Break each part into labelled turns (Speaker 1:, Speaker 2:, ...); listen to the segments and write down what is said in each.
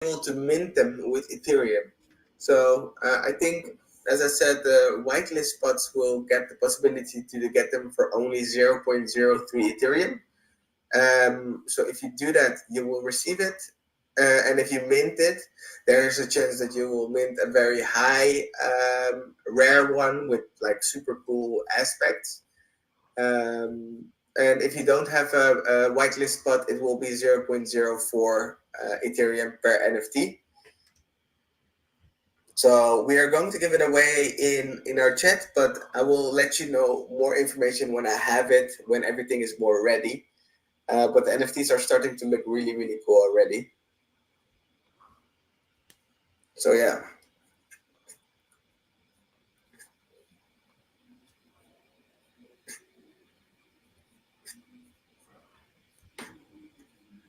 Speaker 1: able to mint them with Ethereum. So I think, as I said, the whitelist spots will get the possibility to get them for only 0.03 Ethereum. So if you do that, you will receive it. And if you mint it, there is a chance that you will mint a very high, rare one with like super cool aspects. And if you don't have a whitelist spot, it will be 0.04 Ethereum per NFT. So we are going to give it away in our chat, but I will let you know more information when I have it, when everything is more ready. But the NFTs are starting to look really, really cool already. So yeah.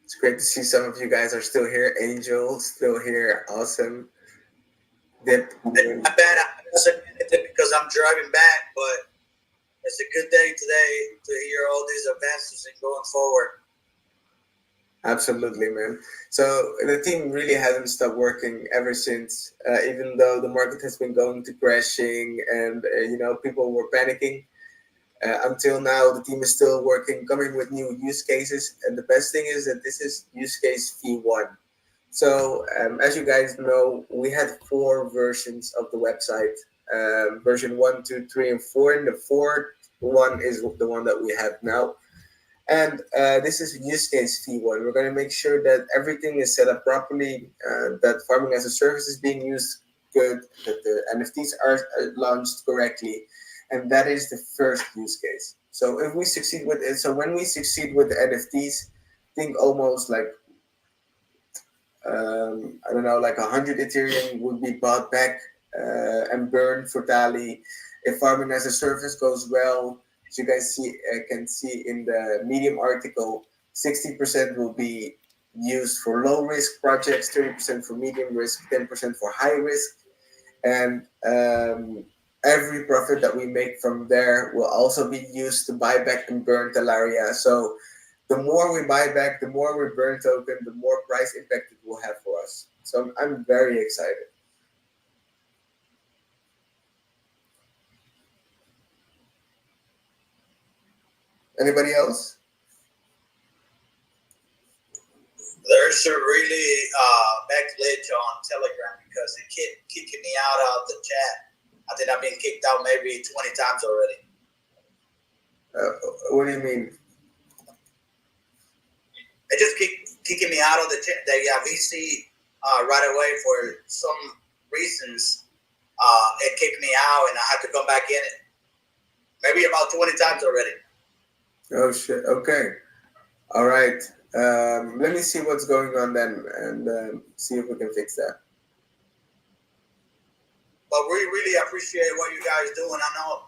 Speaker 1: It's great to see some of you guys are still here. Angel, still here. Awesome. Dip.
Speaker 2: I bet I wasn't in it because I'm driving back, but it's a good day today to hear all these advances and going forward.
Speaker 1: Absolutely, man. So the team really hasn't stopped working ever since, even though the market has been going to crashing and people were panicking. Until now, the team is still working, coming with new use cases, and the best thing is that this is use case V1. So as you guys know, we had 4 versions of the website, version 1, 2, 3, and 4, and the 4th one is the one that we have now. And this is use case V1. We're going to make sure that everything is set up properly, that farming as a service is being used good, that the NFTs are launched correctly, and that is the first use case. So if we succeed with it, so when we succeed with the NFTs, think almost like I don't know, like 100 Ethereum would be bought back and burned for TALI. If farming as a service goes well, as you guys can see in the Medium article, 60% will be used for low risk projects, 30% for medium risk, 10% for high risk, and every profit that we make from there will also be used to buy back and burn Talaria. So the more we buy back, the more we burn token, the more price impact it will have for us. So I'm very excited. Anybody else?
Speaker 2: There's a really bad glitch on Telegram because it kept kicking me out of the chat. I think I've been kicked out maybe 20 times already.
Speaker 1: What do you mean?
Speaker 2: It just keep kicking me out of the chat. The VC right away for some reasons. It kicked me out and I had to come back in it. Maybe about 20 times already.
Speaker 1: Oh shit. Okay. All right. Let me see what's going on then and see if we can fix that.
Speaker 2: But we really appreciate what you guys do. And I know,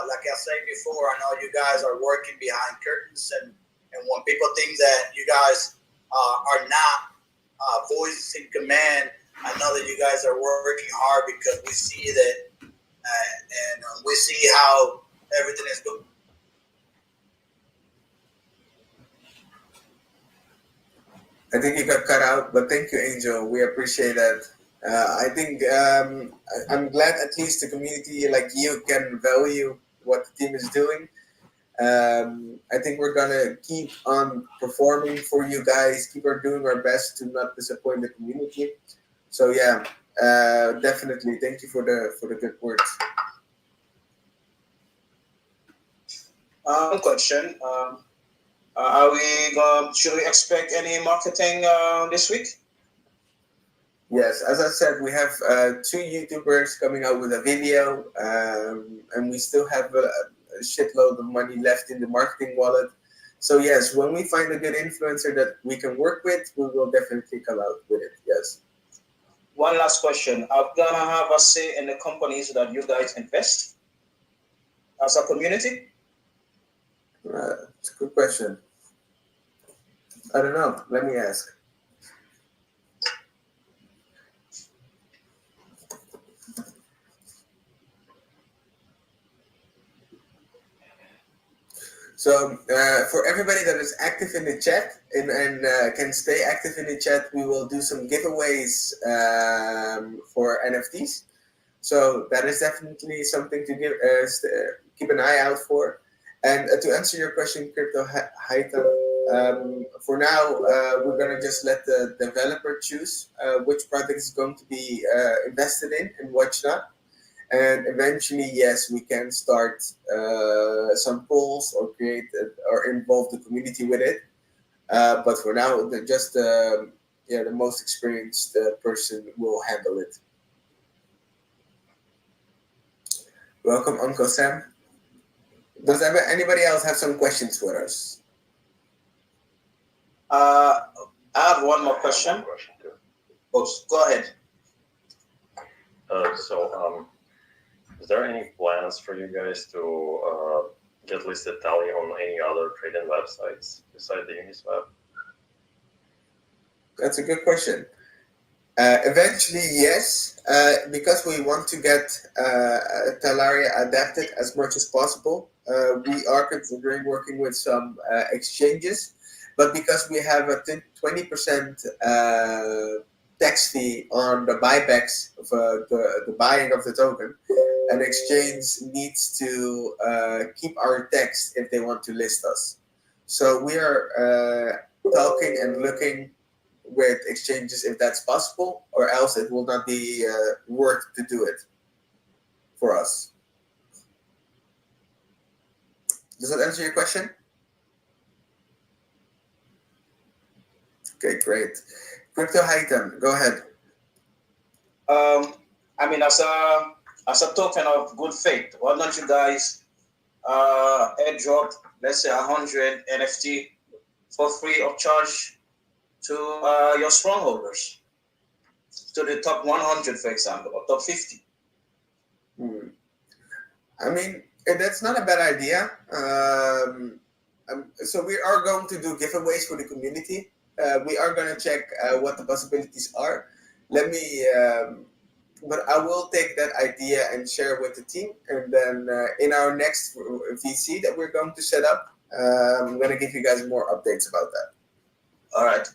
Speaker 2: like I said before, I know you guys are working behind curtains. And when people think that you guys are not voicing command, I know that you guys are working hard because we see that and we see how everything is going.
Speaker 1: I think you got cut out, but thank you, Angel. We appreciate that. I think I'm glad at least the community like you can value what the team is doing. I think we're gonna keep on performing for you guys, keep on doing our best to not disappoint the community. So yeah, definitely thank you for the good words.
Speaker 3: Question. Should we expect any marketing this week?
Speaker 1: Yes, as I said, we have 2 YouTubers coming out with a video, and we still have a shitload of money left in the marketing wallet. So yes, when we find a good influencer that we can work with, we will definitely come out with it. Yes.
Speaker 3: One last question. I'm gonna have a say in the companies that you guys invest as a community?
Speaker 1: It's a good question. I don't know. Let me ask. So for everybody that is active in the chat and can stay active in the chat, we will do some giveaways for NFTs. So that is definitely something to keep an eye out for. And to answer your question, Crypto Haitam, for now, we're going to just let the developer choose which project is going to be invested in and which not. And eventually, yes, we can start some polls or create or involve the community with it. But for now, the most experienced person will handle it. Welcome, Uncle Sam. Does anybody else have some questions for us?
Speaker 3: I have one more question. Oh, go ahead.
Speaker 4: Is there any plans for you guys to get listed TALI on any other trading websites besides the Uniswap?
Speaker 1: That's a good question. Eventually, yes, because we want to get Talaria adapted as much as possible. We are considering working with some exchanges, but because we have a 20% tax fee on the buybacks of the buying of the token, an exchange needs to keep our tax if they want to list us. So we are talking and looking with exchanges if that's possible, or else it will not be worth to do it for us. Does that answer your question? Okay, great. Crypto Haitam, go ahead.
Speaker 3: I mean, as a token of good faith, why don't you guys airdrop, let's say 100 NFT for free of charge to your strongholders, to the top 100, for example, or top 50?
Speaker 1: I mean, that's not a bad idea. So we are going to do giveaways for the community. We are going to check what the possibilities are. But I will take that idea and share it with the team. And then in our next VC that we're going to set up, I'm going to give you guys more updates about that.
Speaker 3: All right.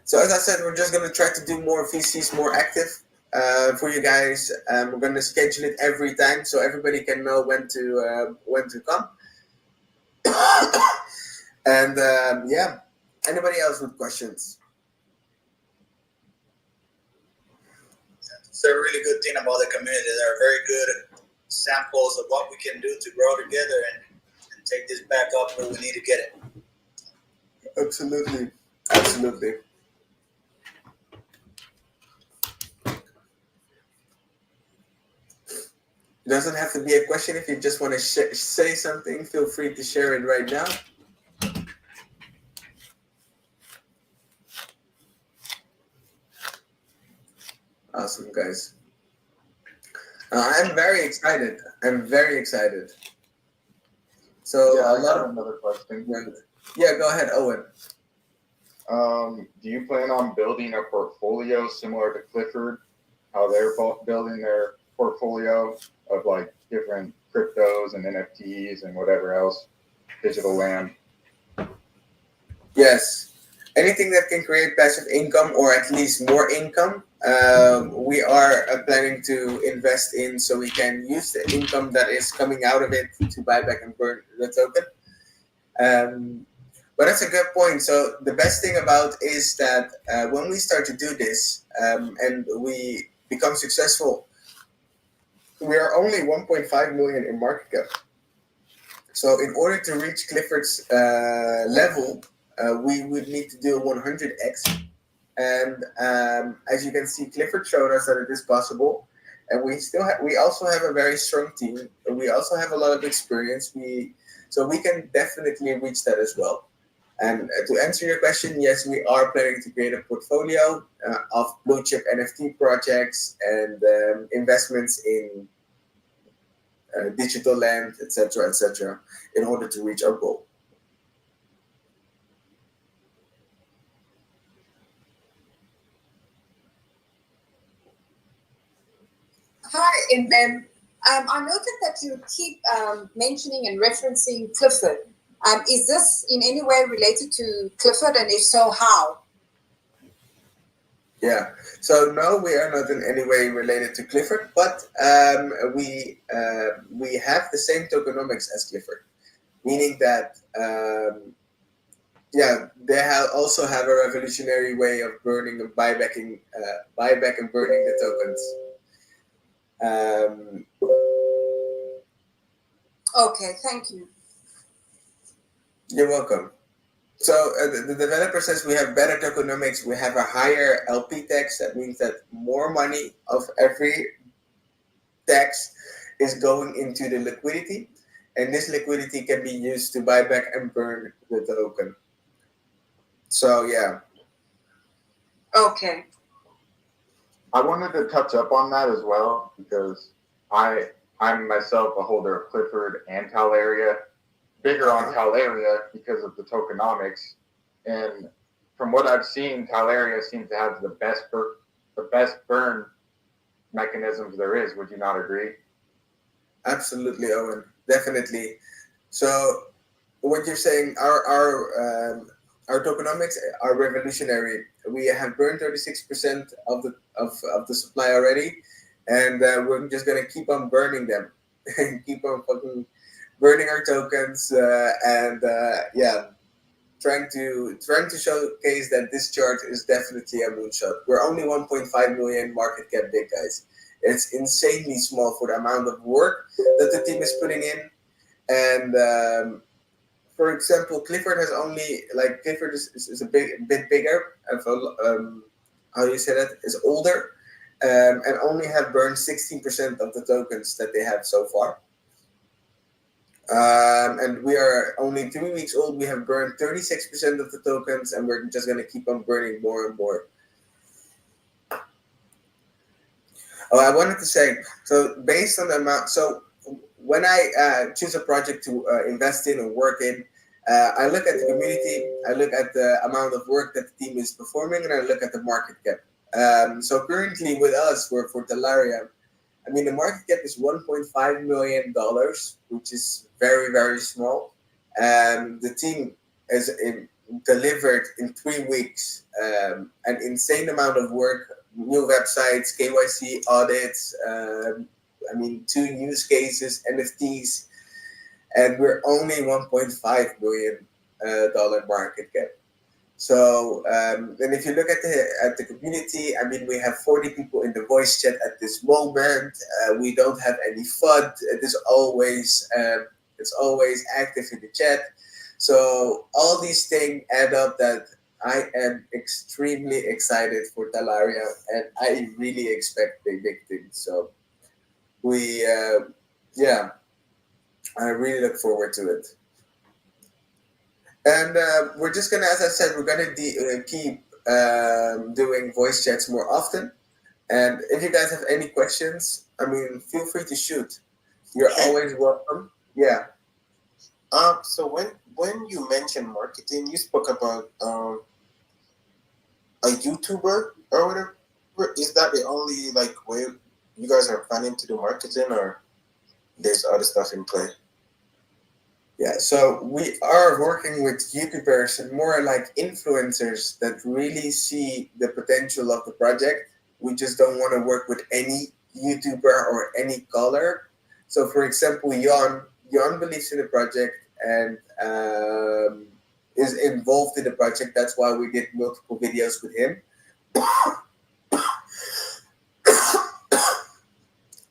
Speaker 1: So as I said, we're just going to try to do more VCs, more active for you guys. We're going to schedule it every time so everybody can know when to come. And yeah, anybody else with questions?
Speaker 2: It's a really good thing about the community. They're very good samples of what we can do to grow together and take this back up where we need to get it.
Speaker 1: Absolutely. Absolutely. It doesn't have to be a question. If you just want to say something, feel free to share it right now. Awesome, guys. I'm very excited. I'm very excited. So
Speaker 5: yeah, I got another question.
Speaker 1: Yeah, go ahead, Owen.
Speaker 5: Do you plan on building a portfolio similar to Clifford, how they're building their portfolio of like different cryptos and NFTs and whatever else, digital land?
Speaker 1: Yes. Anything that can create passive income or at least more income, we are planning to invest in, so we can use the income that is coming out of it to buy back and burn the token. But that's a good point. So the best thing about is that when we start to do this and we become successful, we are only 1.5 million in market cap. So in order to reach Clifford's level, we would need to do a 100x. And as you can see, Clifford showed us that it is possible. And we also have a very strong team. We also have a lot of experience. So we can definitely reach that as well. And to answer your question, yes, we are planning to create a portfolio of blue chip NFT projects and investments in digital land, etc., in order to reach our goal.
Speaker 6: Hi, I noted that you keep mentioning and referencing Clifford. Is this in any way related to Clifford, and if so, how?
Speaker 1: Yeah. So no, we are not in any way related to Clifford, but we have the same tokenomics as Clifford, meaning that they also have a revolutionary way of burning and buyback and burning the tokens.
Speaker 6: Okay, thank you.
Speaker 1: You're welcome. So the developer says we have better tokenomics. We have a higher LP tax. That means that more money of every tax is going into the liquidity, and this liquidity can be used to buy back and burn the token. So yeah.
Speaker 6: Okay.
Speaker 5: I wanted to touch up on that as well because I'm myself a holder of Clifford and TALARIA, bigger on TALARIA because of the tokenomics. And from what I've seen, TALARIA seems to have the best burn mechanisms there is. Would you not agree?
Speaker 1: Absolutely, Owen. Definitely. So what you're saying, our tokenomics are revolutionary. We have burned 36% of the supply already, and we're just gonna keep on burning them and keep on fucking burning our tokens trying to showcase that this chart is definitely a moonshot. We're only 1.5 million market cap big, guys. It's insanely small for the amount of work that the team is putting in. And for example, Clifford has only Clifford is a bit bigger. How do you say that? Is older, and only have burned 16% of the tokens that they have so far. And we are only 3 weeks old. We have burned 36% of the tokens, and we're just going to keep on burning more and more. Oh, I wanted to say, so based on the amount, so when I choose a project to invest in or work in, I look at the community, I look at the amount of work that the team is performing, and I look at the market cap. So currently with us, we're for TALARIA. I mean, the market cap is $1.5 million, which is very, very small. The team has delivered in 3 weeks an insane amount of work, new websites, KYC audits, 2 use cases, NFTs, and we're only $1.5 million market cap. So, and if you look at the community, I mean, we have 40 people in the voice chat at this moment. We don't have any FUD. It's always active in the chat. So all these things add up that I am extremely excited for TALARIA, and I really expect big things. So I really look forward to it. And we're just gonna, as I said, we're gonna keep doing voice chats more often. And if you guys have any questions, I mean, feel free to shoot. You're always welcome. Yeah.
Speaker 7: So when you mentioned marketing, you spoke about a YouTuber or whatever. Is that the only way you guys are planning to do marketing, or there's other stuff in play?
Speaker 1: Yeah, so we are working with YouTubers and more like influencers that really see the potential of the project. We just don't want to work with any YouTuber or any color. So, for example, Yon believes in the project and is involved in the project. That's why we did multiple videos with him.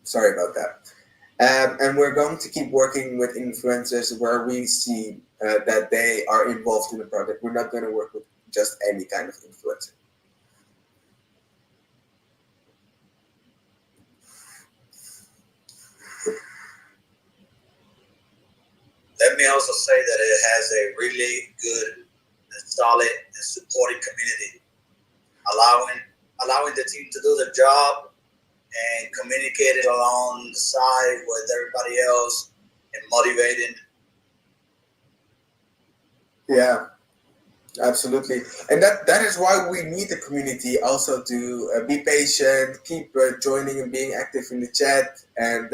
Speaker 1: Sorry about that. And we're going to keep working with influencers where we see that they are involved in the project. We're not going to work with just any kind of influencer.
Speaker 2: Let me also say that it has a really good and solid and supporting community, allowing the team to do the job and communicating along the side with everybody else and motivating.
Speaker 1: Yeah. Absolutely, and that is why we need the community also to be patient, keep joining and being active in the chat, and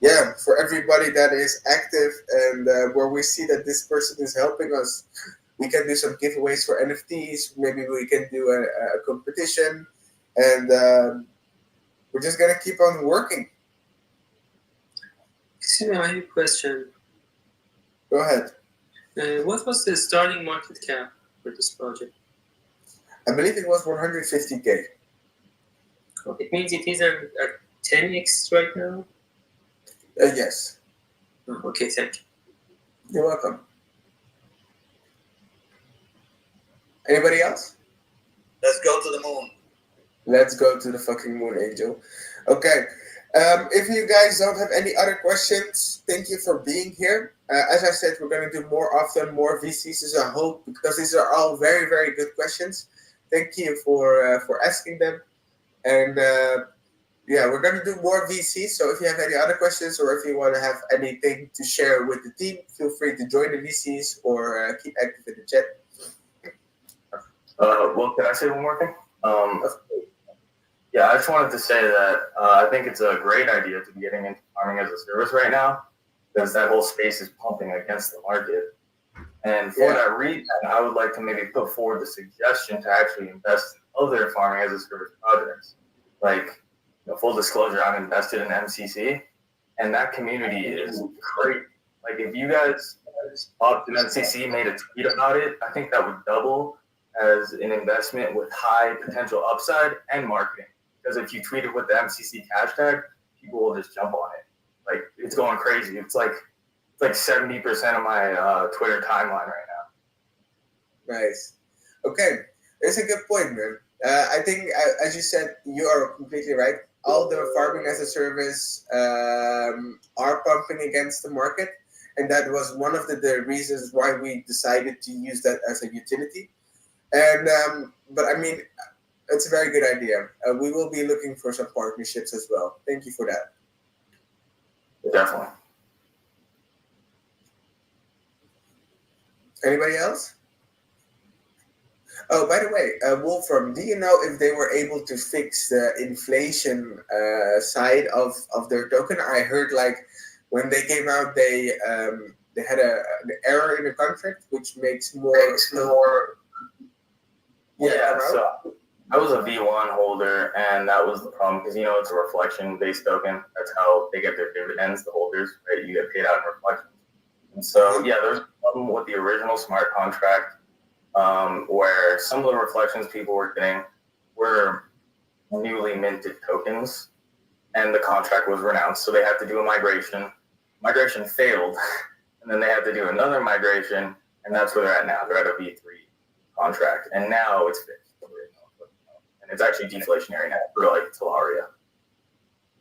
Speaker 1: yeah, for everybody that is active and where we see that this person is helping us, we can do some giveaways for NFTs. Maybe we can do a competition, and we're just gonna keep on working.
Speaker 8: Excuse me, I have a question.
Speaker 1: Go ahead.
Speaker 8: What was the starting market cap for this project?
Speaker 1: I believe it was 150K.
Speaker 8: It means it is at 10x right now?
Speaker 1: Yes.
Speaker 8: Oh, okay, thank you.
Speaker 1: You're welcome. Anybody else?
Speaker 2: Let's go to the moon.
Speaker 1: Let's go to the fucking moon, Angel. Okay. If you guys don't have any other questions, thank you for being here. As I said, we're going to do more often, more VCs as a whole, because these are all very, very good questions. Thank you for asking them. And yeah, we're going to do more VCs. So if you have any other questions or if you want to have anything to share with the team, feel free to join the VCs or keep active in the chat.
Speaker 4: Well, can I say one more thing? Yeah, I just wanted to say that I think it's a great idea to be getting into farming as a service right now, because that whole space is pumping against the market. And for that reason, I would like to maybe put forward the suggestion to actually invest in other farming as a service projects. Like, full disclosure, I'm invested in MCC, and that community is great. Like, if you guys popped an MCC, made a tweet about it, I think that would double as an investment with high potential upside and marketing. Because if you tweet it with the MCC hashtag, people will just jump on it. Like, it's going crazy. It's like 70% of my Twitter timeline right now.
Speaker 1: Nice. Okay, that's a good point, man. I think, as you said, you are completely right. All the farming as a service are pumping against the market, and that was one of the reasons why we decided to use that as a utility. And but I mean, it's a very good idea. We will be looking for some partnerships as well. Thank you for that.
Speaker 4: Definitely.
Speaker 1: Anybody else? Oh, by the way, Wolfram, do you know if they were able to fix the inflation side of their token? I heard like when they came out, they had an error in the contract, which makes more.
Speaker 4: Yeah, so I was a V1 holder, and that was the problem because it's a reflection-based token. That's how they get their dividends, the holders, right? You get paid out in reflections. And so, yeah, there's a problem with the original smart contract where some of the reflections people were getting were newly minted tokens, and the contract was renounced. So they had to do a migration. Migration failed, and then they had to do another migration, and that's where they're at now. They're at a V3 contract, and now it's fixed. And it's actually deflationary now, for like Talaria.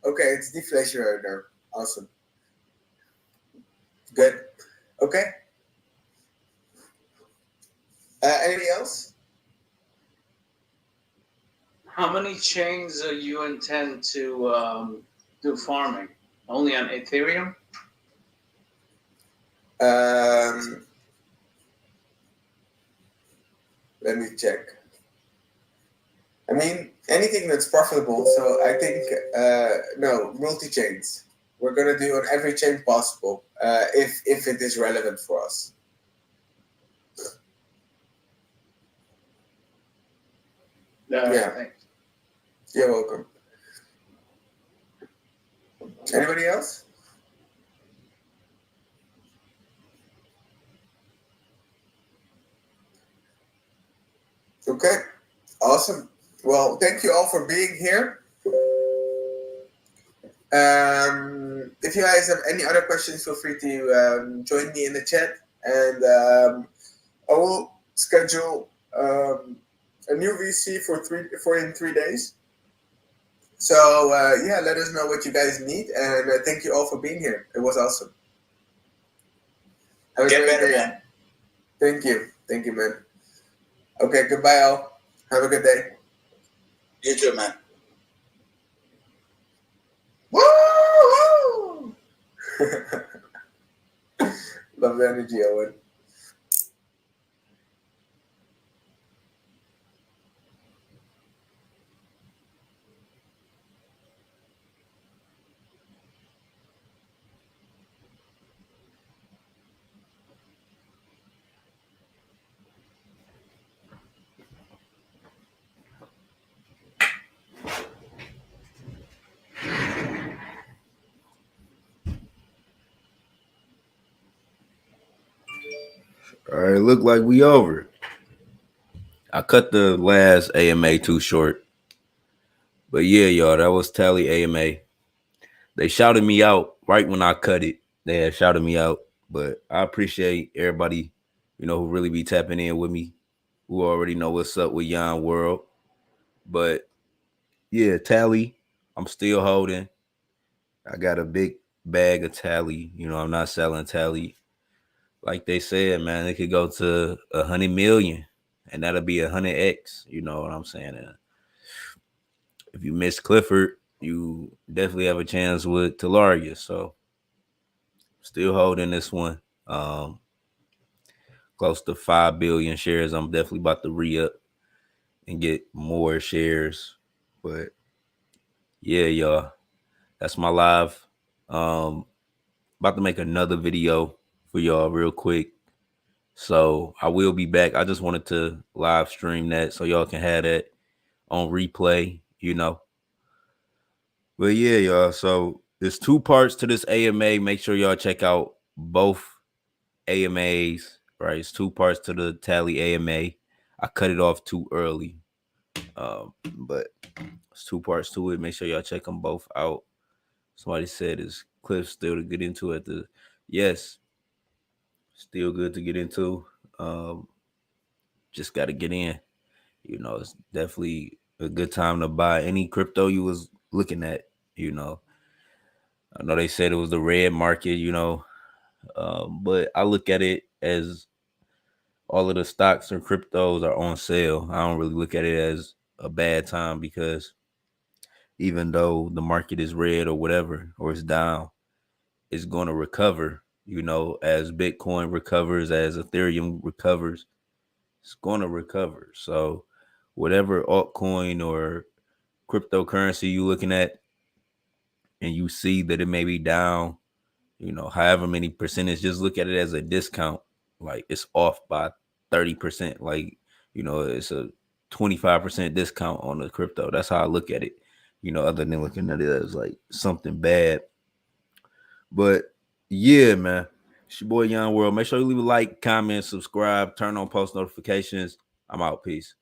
Speaker 1: Okay, it's deflationary now. Awesome. Good. Okay. Anything else?
Speaker 9: How many chains do you intend to do farming? Only on Ethereum?
Speaker 1: Let me check. I mean, anything that's profitable. So I think, no, multi-chains. We're going to do on every chain possible if it is relevant for us. Yeah.
Speaker 9: Thanks.
Speaker 1: You're welcome. Anybody else? Okay. Awesome. Well, thank you all for being here. If you guys have any other questions, feel free to join me in the chat, and I will schedule a new VC for in 3 days. So yeah, let us know what you guys need, and thank you all for being here. It was awesome. Have a
Speaker 2: Get
Speaker 1: great
Speaker 2: better,
Speaker 1: day.
Speaker 2: man.
Speaker 1: Thank you, man. Okay, goodbye, all. Have a good day.
Speaker 2: You too, man.
Speaker 1: Woo! Love the energy, Owen.
Speaker 10: All right, look like we over. I cut the last AMA too short. But yeah, y'all, that was Tally AMA. They shouted me out right when I cut it. They had shouted me out. But I appreciate everybody, who really be tapping in with me, who already know what's up with Yon World. But yeah, Tally, I'm still holding. I got a big bag of Tally. I'm not selling Tally. Like they said, man, it could go to 100 million, and that'll be 100x. You know what I'm saying? And if you miss Clifford, you definitely have a chance with Talaria. So still holding this one. Close to 5 billion shares. I'm definitely about to re-up and get more shares. But yeah, y'all, that's my live. About to make another video for y'all real quick. So I will be back. I just wanted to live stream that so y'all can have that on replay, But yeah, y'all. So there's 2 parts to this AMA. Make sure y'all check out both AMAs, right? It's 2 parts to the Tally AMA. I cut it off too early. But it's 2 parts to it. Make sure y'all check them both out. Somebody said, is Cliff still to get into at the yes, still good to get into. Just gotta get in. It's definitely a good time to buy any crypto you was looking at. I know they said it was the red market, but I look at it as all of the stocks and cryptos are on sale. I don't really look at it as a bad time because even though the market is red or whatever, or it's down, it's going to recover, as Bitcoin recovers, as Ethereum recovers, it's going to recover. So whatever altcoin or cryptocurrency you're looking at and you see that it may be down, however many percentage, just look at it as a discount. Like it's off by 30%. Like, it's a 25% discount on the crypto. That's how I look at it, other than looking at it as like something bad. But yeah, man, it's your boy Yon World. Make sure you leave a like, comment, subscribe, turn on post notifications. I'm out. Peace.